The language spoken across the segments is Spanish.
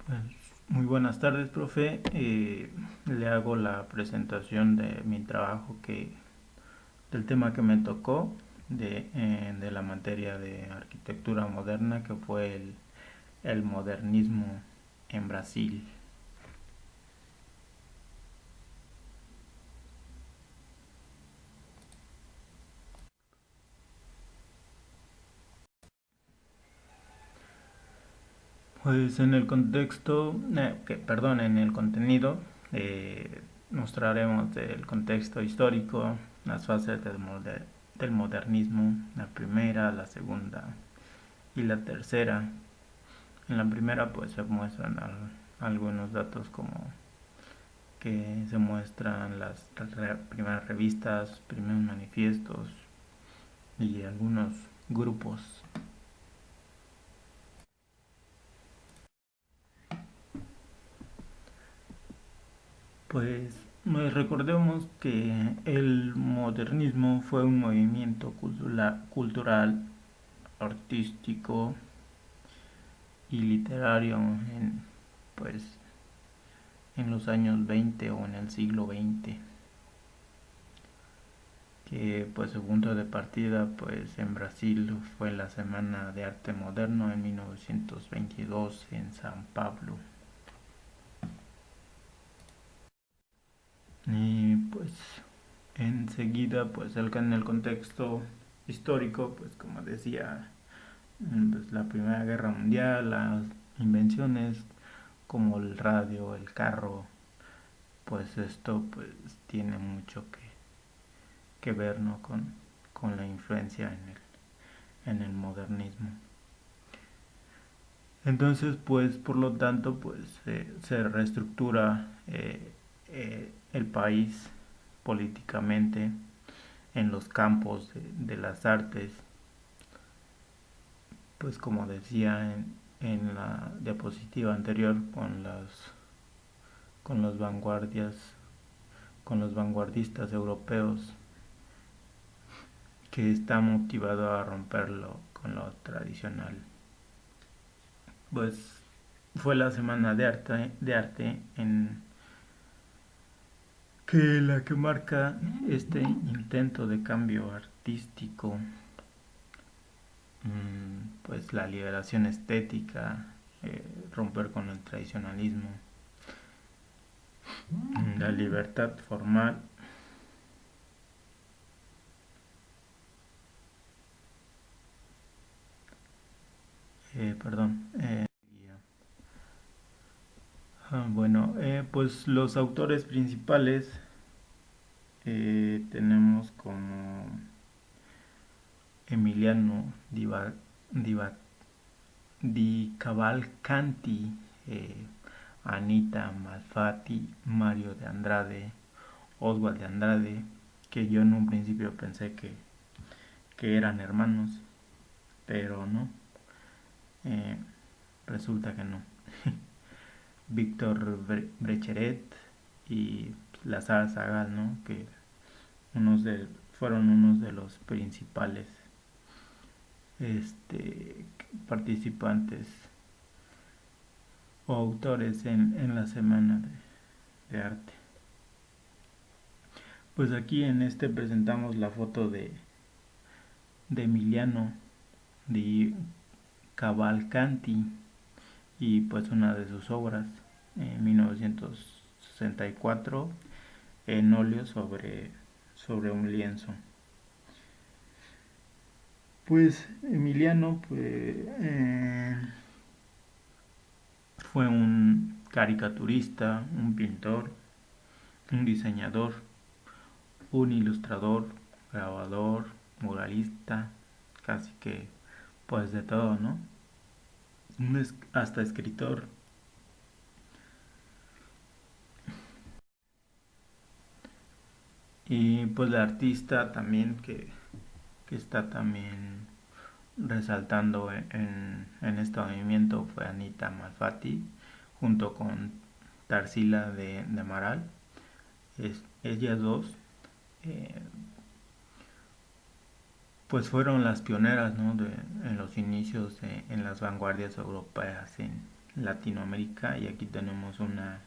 Pues, muy buenas tardes, profe. Le hago la presentación de mi trabajo del tema que me tocó de la materia de arquitectura moderna, que fue el modernismo en Brasil. Pues en el contexto, perdón, en el contenido, mostraremos el contexto histórico, las fases del modernismo, la primera, la segunda y la tercera. En la primera pues se muestran algunos datos como que se muestran las primeras revistas, primeros manifiestos y algunos grupos. Pues recordemos que el modernismo fue un movimiento cultural, artístico y literario pues, en los años 20 o en el siglo XX, que pues su punto de partida pues en Brasil fue la Semana de Arte Moderno en 1922 en San Pablo. Y pues enseguida pues en el contexto histórico, pues como decía, pues, la Primera Guerra Mundial, las invenciones como el radio, el carro, pues esto pues tiene mucho que ver, ¿no? con la influencia en el modernismo. Entonces, pues, por lo tanto, pues se reestructura el país políticamente en los campos de las artes, pues como decía en la diapositiva anterior con los vanguardias, con los vanguardistas europeos que está motivado a romperlo con lo tradicional. Pues fue la semana de arte en que la que marca este intento de cambio artístico, pues la liberación estética, romper con el tradicionalismo, la libertad formal, perdón. Bueno, pues los autores principales tenemos como Emiliano Diva- Di Cavalcanti, Anita Malfatti, Mario de Andrade, Oswald de Andrade, que yo en un principio pensé que eran hermanos, pero no, eh, resulta que no. Víctor Brecheret y Lazar Zagal, ¿no? Que fueron unos de los principales este, participantes o autores en la semana de arte. Pues aquí en este presentamos la foto de Emiliano di Cavalcanti y pues una de sus obras en 1964 en óleo sobre un lienzo. Pues Emiliano fue un caricaturista, un pintor, un diseñador, un ilustrador, grabador, muralista, casi que pues de todo, ¿no? Hasta escritor. Y pues la artista también que está también resaltando en este movimiento fue Anita Malfatti junto con Tarsila de Amaral. Ellas dos eh, pues fueron las pioneras, ¿no? En los inicios en las vanguardias europeas Latinoamérica, y aquí tenemos una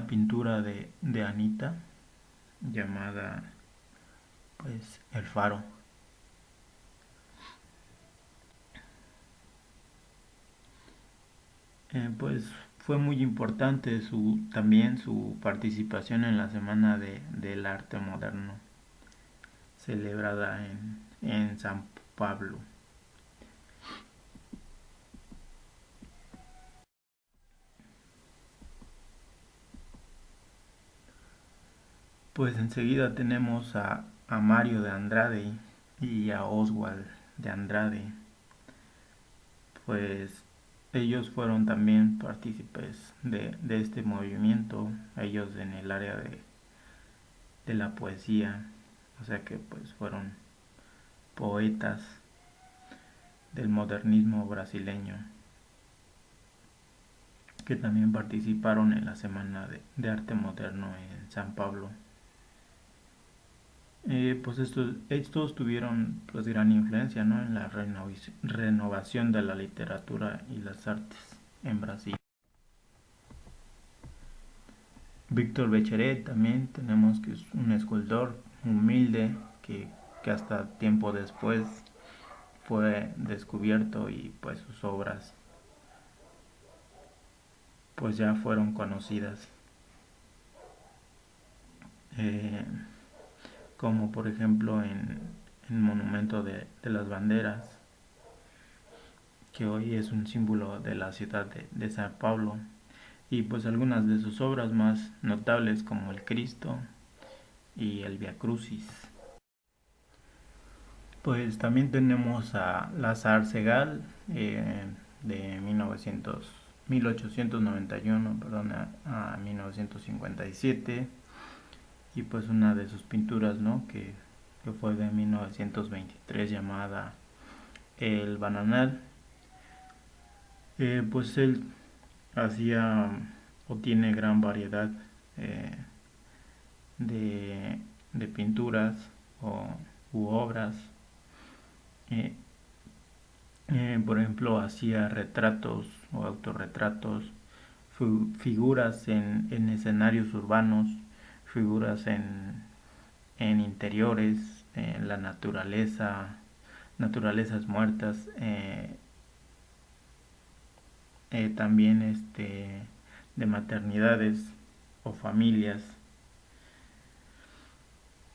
pintura de Anita llamada pues El Faro. Pues fue muy importante también su participación en la Semana del Arte Moderno, celebrada en San Pablo. Pues enseguida tenemos a Mario de Andrade y a Oswald de Andrade. Pues ellos fueron también partícipes de este movimiento, ellos en el área de la poesía, o sea que pues fueron poetas del modernismo brasileño que también participaron en la Semana de Arte Moderno en San Pablo. Pues estos tuvieron pues gran influencia, ¿no?, en la renovación de la literatura y las artes en Brasil. Víctor Becheret también tenemos, que es un escultor humilde que hasta tiempo después fue descubierto, y pues sus obras pues ya fueron conocidas, eh, como por ejemplo en el Monumento de las Banderas, que hoy es un símbolo de la ciudad de San Pablo, y pues algunas de sus obras más notables como el Cristo y el Via Crucis. Pues también tenemos a Lazar Segal, de 1891, perdón, a 1957, y pues una de sus pinturas, ¿no?, que fue de 1923, llamada El Bananal. Pues él hacía o tiene gran variedad eh, de, de pinturas u obras. Eh, por ejemplo, hacía retratos o autorretratos, figuras en escenarios urbanos, figuras en interiores, en la naturaleza, naturalezas muertas, también de maternidades o familias,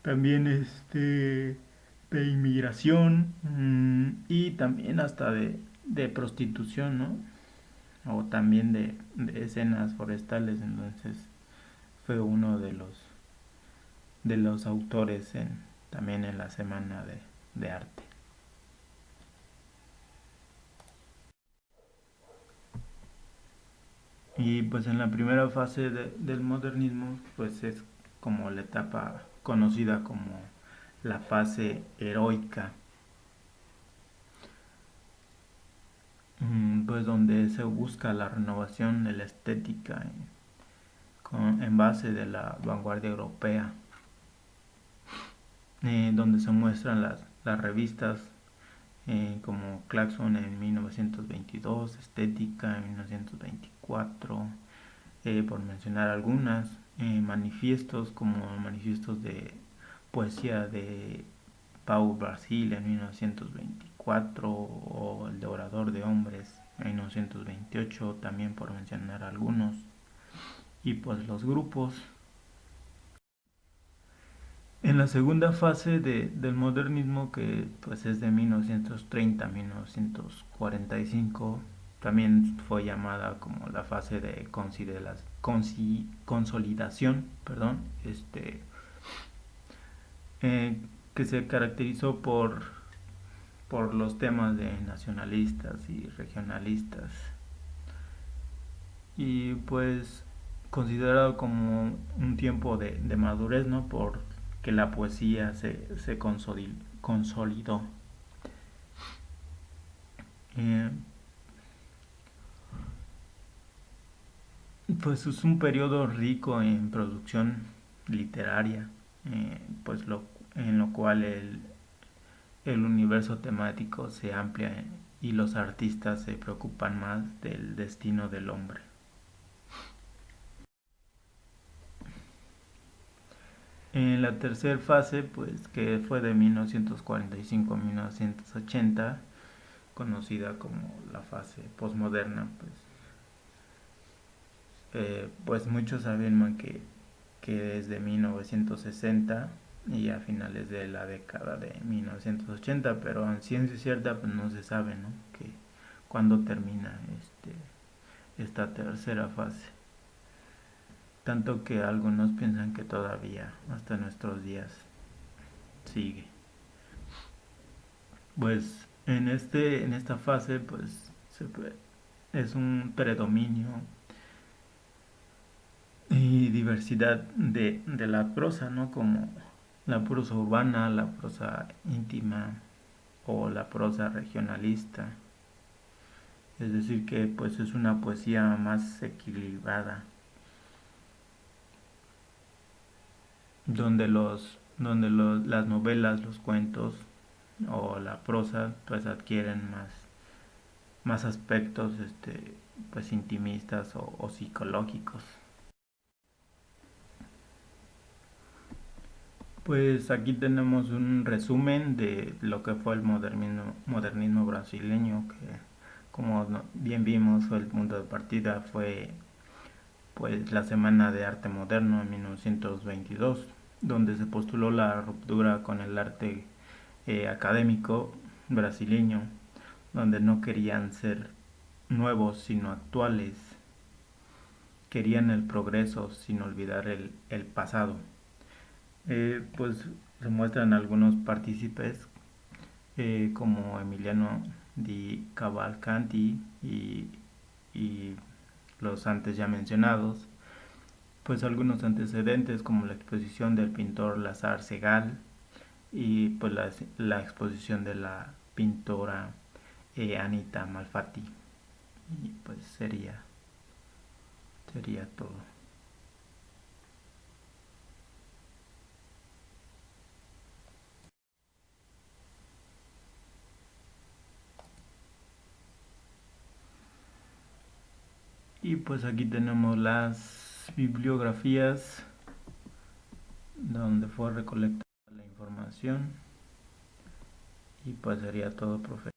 también de inmigración, y también hasta de prostitución, ¿no?, o también de escenas forestales. Entonces fue uno de los autores también en la Semana de Arte. Y pues en la primera fase del modernismo, pues es como la etapa conocida como la fase heroica, pues donde se busca la renovación de la estética en base de la vanguardia europea, donde se muestran las revistas, como Claxon en 1922, Estética en 1924, por mencionar algunas, manifiestos como manifiestos de poesía de Pau Brasil en 1924, o El Devorador de Hombres en 1928, también por mencionar algunos. Y pues los grupos. En la segunda fase del modernismo, que pues es de 1930 a 1945, también fue llamada como la fase de consolidación, perdón, eh, que se caracterizó por los temas de nacionalistas y regionalistas, y pues considerado como un tiempo de madurez, ¿no?, por que la poesía se consolidó. Eh, pues es un periodo rico en producción literaria, pues en lo cual el universo temático se amplia y los artistas se preocupan más del destino del hombre. En la tercera fase, pues que fue de 1945 a 1980, conocida como la fase postmoderna, pues muchos afirman que desde 1960 y a finales de la década de 1980, pero en ciencia cierta pues no se sabe, ¿no? Que cuándo termina esta tercera fase. Tanto que algunos piensan que todavía hasta nuestros días sigue. Pues en esta fase pues es un predominio y diversidad de la prosa, ¿no? Como la prosa urbana, la prosa íntima o la prosa regionalista. Es decir, que pues es una poesía más equilibrada, las novelas, los cuentos o la prosa pues adquieren más aspectos pues intimistas o psicológicos. Pues aquí tenemos un resumen de lo que fue el modernismo brasileño, que como bien vimos fue el punto de partida, fue pues la Semana de Arte Moderno en 1922, donde se postuló la ruptura con el arte académico brasileño, donde no querían ser nuevos sino actuales, querían el progreso sin olvidar el pasado. Pues se muestran algunos partícipes como Emiliano di Cavalcanti y los antes ya mencionados, pues algunos antecedentes como la exposición del pintor Lazar Segal y pues la exposición de la pintora Anita Malfatti. Y pues sería todo. Y pues aquí tenemos las bibliografías donde fue recolectada la información. Y pues sería todo, profe.